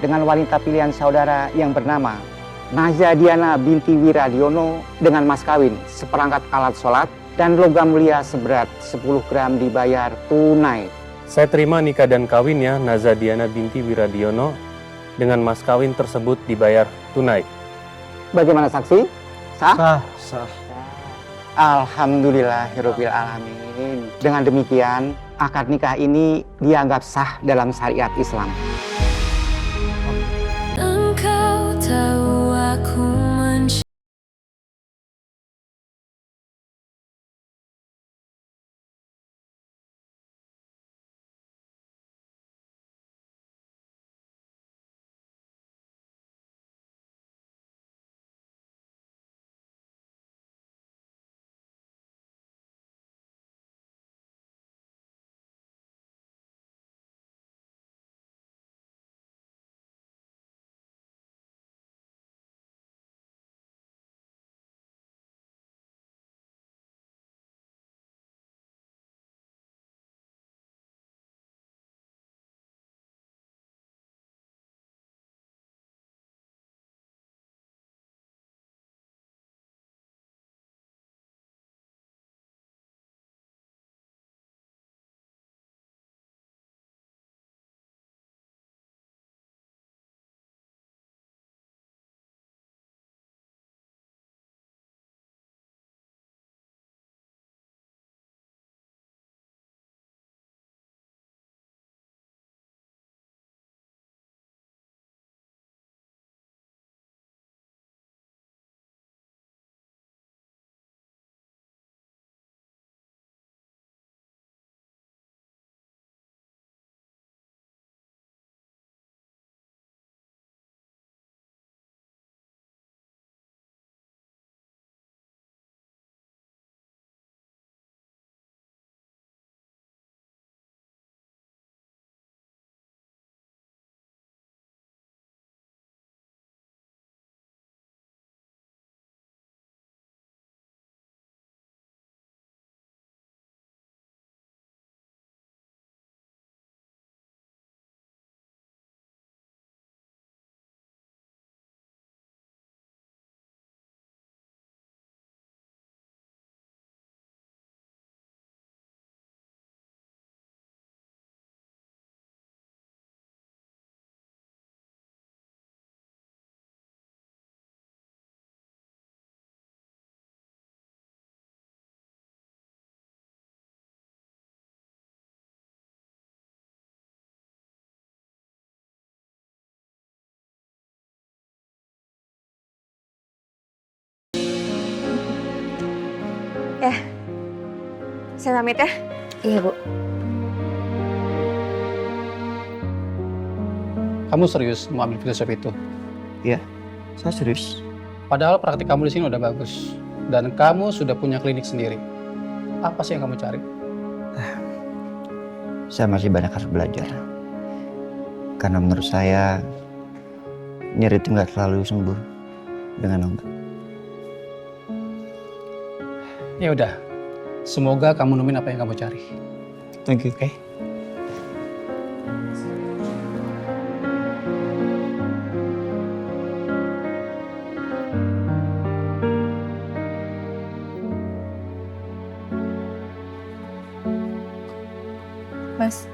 dengan wanita pilihan saudara yang bernama Naza Diana binti Wiradiono dengan mas kawin seperangkat alat sholat dan logam mulia seberat 10 gram dibayar tunai. Saya terima nikah dan kawinnya Naza Diana binti Wiradiono dengan mas kawin tersebut dibayar tunai. Bagaimana saksi? Sah? Sah. Alhamdulillahirabbil alamin. Dengan demikian, akad nikah ini dianggap sah dalam syariat Islam. Engkau tahu aku Ya, saya pamit ya. Iya, Bu. Kamu serius mau ambil filosofi itu? Iya, saya serius. Padahal praktik kamu di sini udah bagus. Dan kamu sudah punya klinik sendiri. Apa sih yang kamu cari? Saya masih banyak harus belajar. Karena menurut saya, nyeri itu nggak selalu sembuh dengan obat. Ya udah, semoga kamu nemuin apa yang kamu cari. Thank you. Oke? Mas,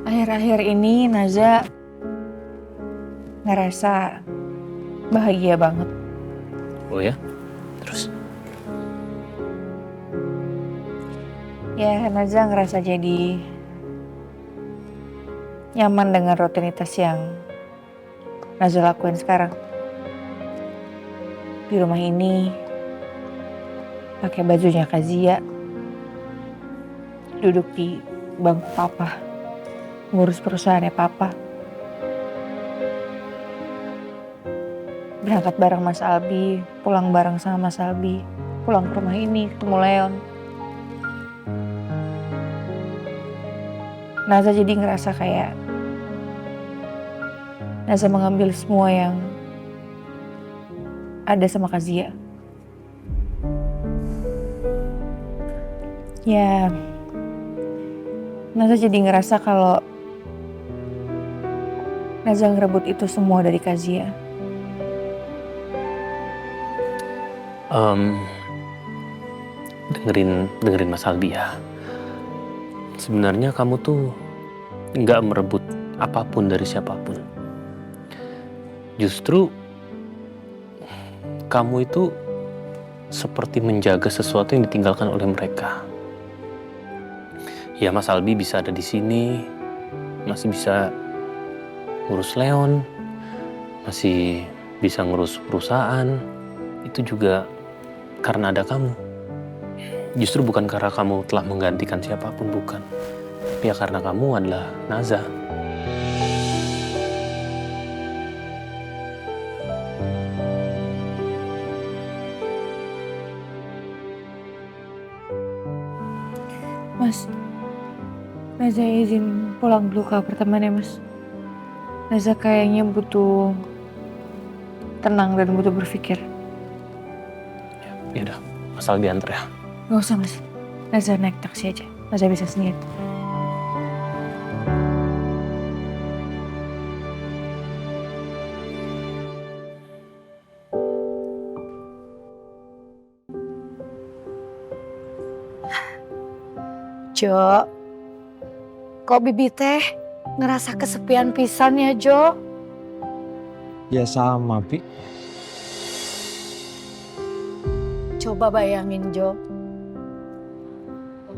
akhir-akhir ini Naza ngerasa bahagia banget. Oh ya? Terus? Ya, Naza ngerasa jadi nyaman dengan rutinitas yang Naza lakuin sekarang. Di rumah ini pakai bajunya Kazia, duduk di bangku papa, ngurus perusahaannya papa. Berangkat bareng Mas Albi, pulang bareng sama Mas Albi, pulang ke rumah ini ketemu Leon. Naza jadi ngerasa kayak Naza mengambil semua yang ada sama Kazia. Ya, Naza jadi ngerasa kalau Naza ngerebut itu semua dari Kazia. Dengerin Mas Albi ya. Sebenarnya kamu tuh nggak merebut apapun dari siapapun. Justru kamu itu seperti menjaga sesuatu yang ditinggalkan oleh mereka. Ya Mas Albi bisa ada di sini, masih bisa ngurus Leon, masih bisa ngurus perusahaan. Itu juga karena ada kamu. Justru bukan karena kamu telah menggantikan siapapun, bukan. Tapi ya karena kamu adalah Naza. Mas, Naza izin pulang dulu ke apartemen ya mas. Naza kayaknya butuh tenang dan butuh berpikir. Ya udah, asal diantar ya. Gak usah mas, Naza naik taksi aja. Naza bisa sendiri. Jo, kok Bibi teh ngerasa kesepian pisan ya Jo? Ya sama, Bi. Coba bayangin Jo,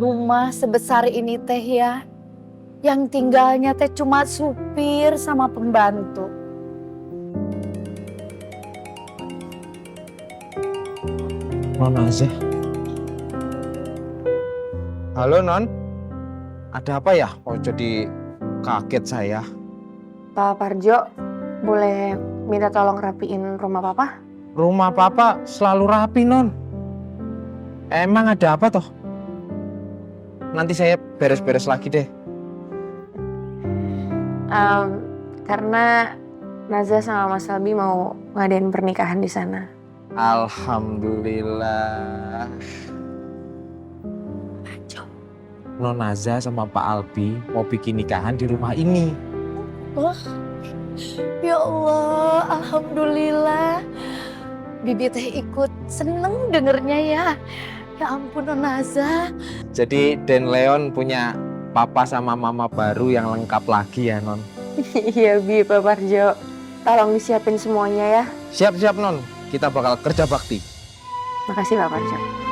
rumah sebesar ini teh ya, yang tinggalnya teh cuma supir sama pembantu. Non aja. Halo, Non. Ada apa ya? Kok jadi kaget saya? Pak Parjo, boleh minta tolong rapiin rumah Papa? Rumah Papa selalu rapi, Non. Emang ada apa toh? Nanti saya beres-beres lagi deh. Karena Naza sama Mas Albi mau ngadain pernikahan di sana. Alhamdulillah. Non Naza sama Pak Albi mau bikin nikahan di rumah ini. Wah, ya Allah, alhamdulillah. Bibi teh ikut seneng dengernya ya. Ya ampun Non Naza. Jadi Den Leon punya papa sama mama baru yang lengkap lagi ya, Non. Iya Bi, Pak Parjo. Tolong disiapin semuanya ya. Siap-siap, Non. Kita bakal kerja bakti. Makasih Pak Parjo.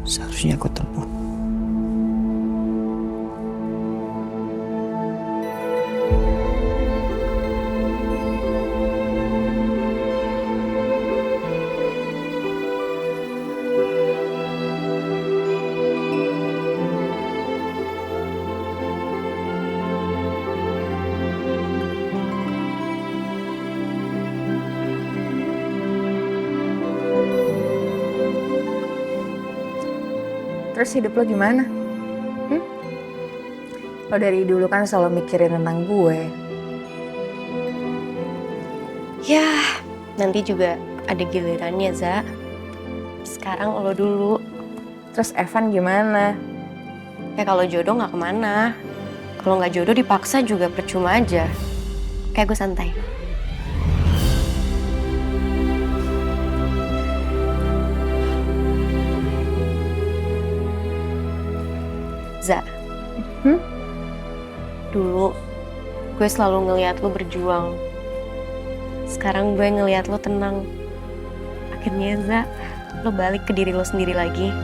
Seharusnya aku telepon. Terus hidup lo gimana? Lo dari dulu kan selalu mikirin tentang gue. Ya, nanti juga ada gilirannya, Za. Sekarang lo dulu. Terus Evan gimana? Ya kalau jodoh nggak kemana. Kalau nggak jodoh dipaksa juga percuma aja. Kayak gue santai. Za, dulu gue selalu ngeliat lo berjuang. Sekarang gue ngeliat lo tenang. Akhirnya Za, lo balik ke diri lo sendiri lagi.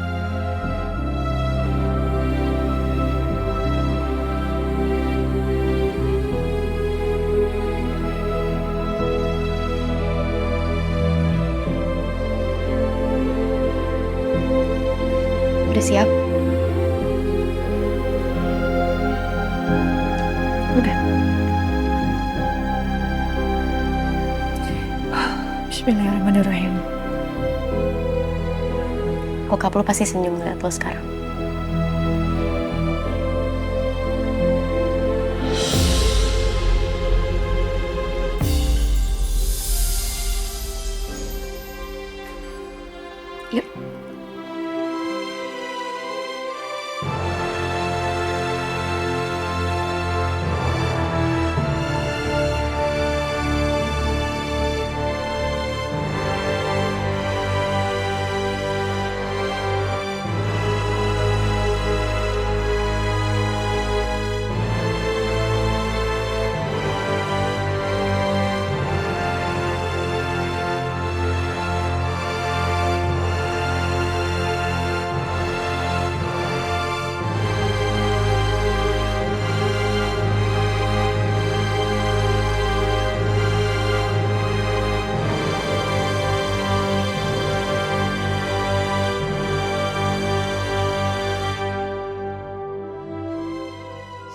Udah siap? Udah. Bismillahirrahmanirrahim. Bokap lo pasti senyum ngeliat lo sekarang. Yuk.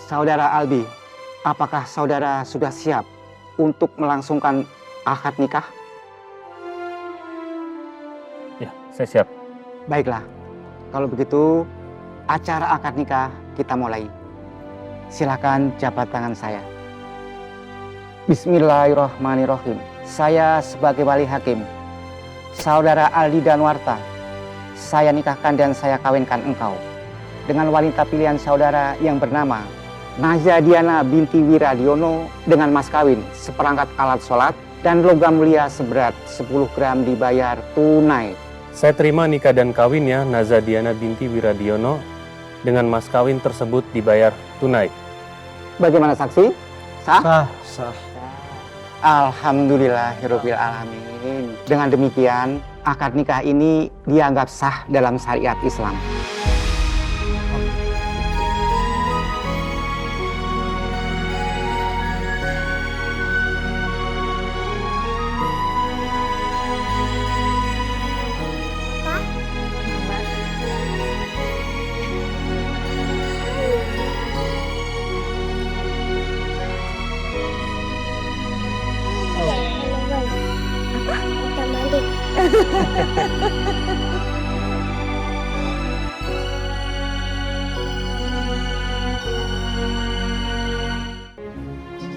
Saudara Albi, apakah saudara sudah siap untuk melangsungkan akad nikah? Ya, saya siap. Baiklah, kalau begitu acara akad nikah kita mulai. Silakan jabat tangan saya. Bismillahirrahmanirrahim. Saya sebagai wali hakim, saudara Aldi Danwarta, saya nikahkan dan saya kawinkan engkau dengan wanita pilihan saudara yang bernama Nazia Diana binti Wiradiono dengan mas kawin seperangkat alat sholat dan logam mulia seberat 10 gram dibayar tunai. Saya terima nikah dan kawinnya Nazia Diana binti Wiradiono dengan mas kawin tersebut dibayar tunai. Bagaimana saksi? Sah? Sah. Alhamdulillahirabbil alamin. Dengan demikian, akad nikah ini dianggap sah dalam syariat Islam.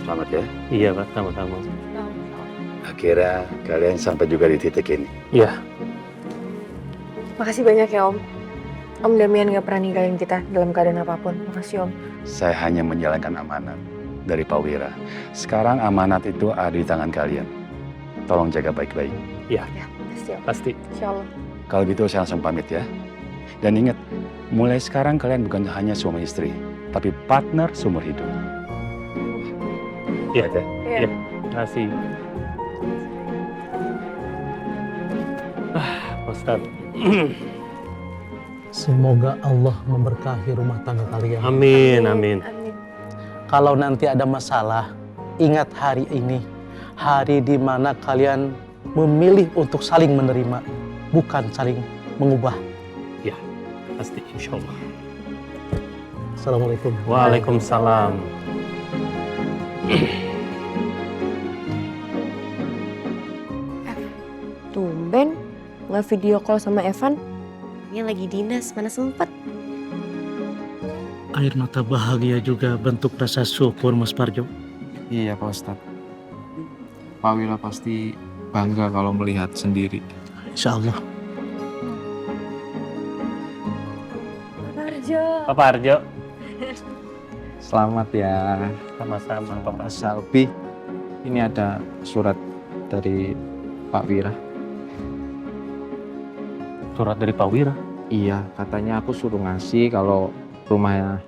Selamat ya. Iya Pak, sama-sama. Akhirnya kalian sampai juga di titik ini. Iya. Makasih banyak ya Om. Om Damian gak pernah ninggalin kita dalam keadaan apapun. Makasih Om. Saya hanya menjalankan amanat dari Pak Wira. Sekarang amanat itu ada di tangan kalian. Tolong jaga baik-baik. Iya. Ya, pasti Om. Pasti. Insya Allah. Kalau gitu saya langsung pamit ya. Dan ingat, mulai sekarang kalian bukan hanya suami istri, tapi partner seumur hidup. Iya. Baik ya? Iya. Terima kasih. Ustadz. Semoga Allah memberkahi rumah tangga kalian. Amin, amin. Kalau nanti ada masalah, ingat hari ini. Hari di mana kalian memilih untuk saling menerima, bukan saling mengubah. Ya, pasti insya Allah. Assalamualaikum. Waalaikumsalam. Tumben nggak video call sama Evan. Dia lagi dinas, mana sempet. Air mata bahagia juga bentuk rasa syukur, Mas Parjo. Iya Pak Ustadz. Pak Wira pasti bangga kalau melihat sendiri. Insya Allah. Papa Arjo. Selamat ya Sama-sama, Papa. Mas Salbi. Ini ada surat dari Pak Wira. Surat dari Pak Wira. Iya, katanya aku suruh ngasih kalau rumah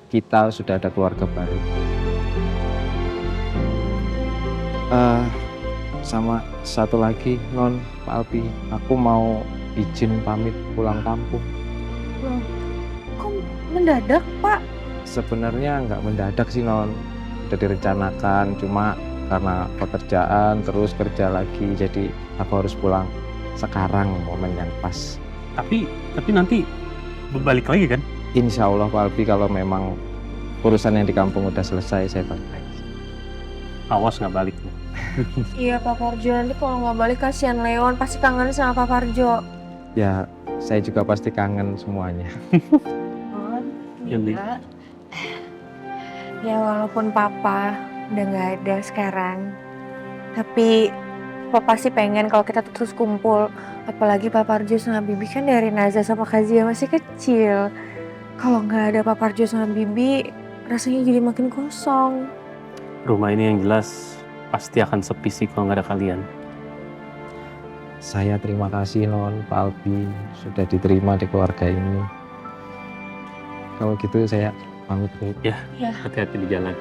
kita sudah ada keluarga baru. Sama satu lagi, Non, Pak Alpi, aku mau izin pamit pulang kampung. Loh, kok mendadak, Pak? Sebenarnya nggak mendadak sih, Non. Udah direncanakan, cuma karena pekerjaan terus kerja lagi, jadi aku harus pulang sekarang, momen yang pas. Tapi nanti balik lagi kan? Insya Allah Pak Alpi, kalau memang urusan yang di kampung udah selesai, saya balik lagi. Awas nggak balik. Iya, Pak Parjo. Nanti kalau nggak balik kasihan Leon. Pasti kangen sama Pak Parjo. Ya, saya juga pasti kangen semuanya. Ya walaupun Papa udah nggak ada sekarang, tapi Papa sih pengen kalau kita terus kumpul. Apalagi Pak Parjo sama Bibi kan dari Naza sama Kazia masih kecil. Kalau nggak ada Pak Parjo sama Bibi, rasanya jadi makin kosong. Rumah ini yang jelas pasti akan sepi sih kalau nggak ada kalian. Saya terima kasih Non, Pak Albi sudah diterima di keluarga ini. Kalau gitu saya pamit dulu. Ya, hati-hati di jalan.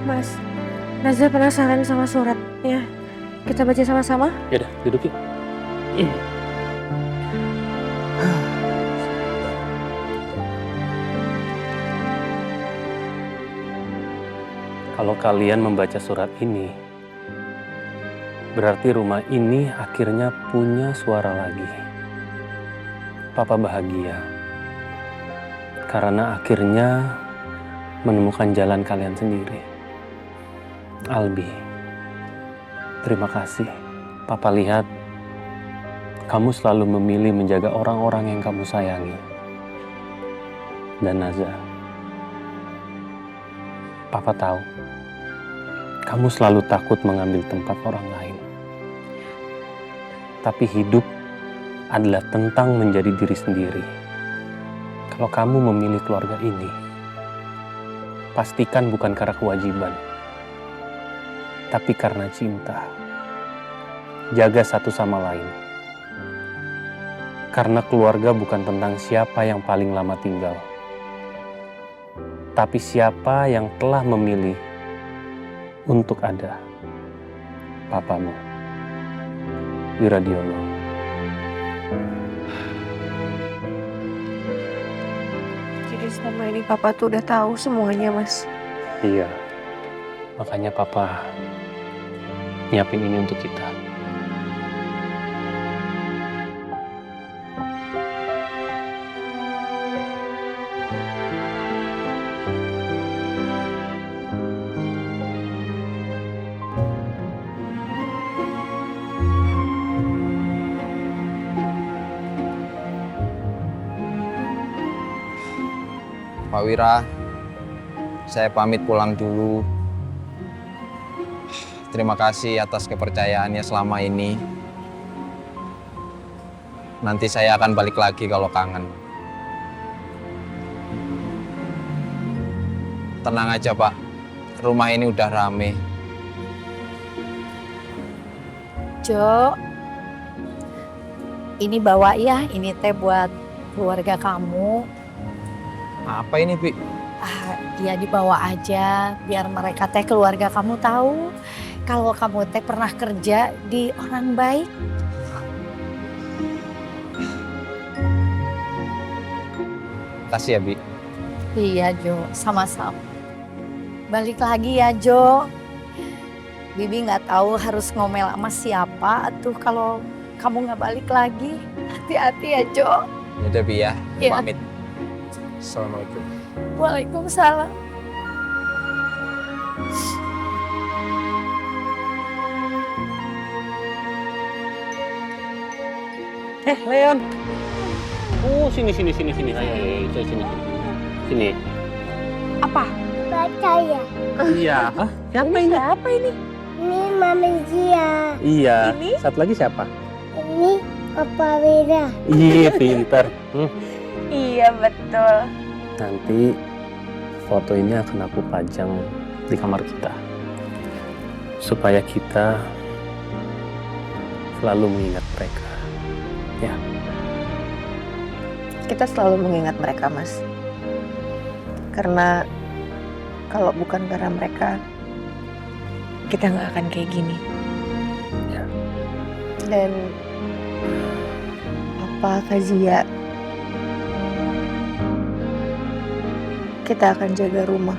Mas, Naza penasaran sama suratnya. Kita baca sama-sama? Yaudah, duduk yuk. Kalau kalian membaca surat ini, berarti rumah ini akhirnya punya suara lagi. Papa bahagia karena akhirnya menemukan jalan kalian sendiri. Albi, terima kasih. Papa lihat kamu selalu memilih menjaga orang-orang yang kamu sayangi. Dan Naza, Papa tahu kamu selalu takut mengambil tempat orang lain. Tapi hidup adalah tentang menjadi diri sendiri. Kalau kamu memilih keluarga ini, pastikan bukan karena kewajiban, tapi karena cinta. Jaga satu sama lain. Karena keluarga bukan tentang siapa yang paling lama tinggal, tapi siapa yang telah memilih untuk ada. Papamu, Wiradiono. Jadi selama ini Papa tuh udah tahu semuanya, Mas. Iya, makanya Papa nyiapin ini untuk kita. Pak Wira, saya pamit pulang dulu. Terima kasih atas kepercayaannya selama ini. Nanti saya akan balik lagi kalau kangen. Tenang aja Pak, rumah ini udah rame. Jo, ini bawa ya, ini teh buat keluarga kamu. Apa ini, Pi? Ya dibawa aja biar mereka teh keluarga kamu tahu kalau kamu teh pernah kerja di orang baik. Makasih ya, Bi. Iya Jo, sama-sama. Balik lagi ya Jo. Bibi nggak tahu harus ngomel sama siapa tuh kalau kamu nggak balik lagi. Hati-hati ya Jo. Udah, Bi ya. Iya. Pamit. Assalamualaikum. Waalaikumsalam. Leon. Oh, sini. Ayo, sini. Sini. Apa? Baca ya. Iya. Hah? Siapa ini? Siapa ini? Ini manusia. Iya. Ini? Satu lagi siapa? Ini Papa Wira. Iya, pinter. Iya betul. Nanti foto ini akan aku pajang di kamar kita. Supaya kita selalu mengingat mereka. Ya. Kita selalu mengingat mereka, Mas. Karena kalau bukan karena mereka, kita nggak akan kayak gini. Ya. Dan Papa, Fazia, kita akan jaga rumah.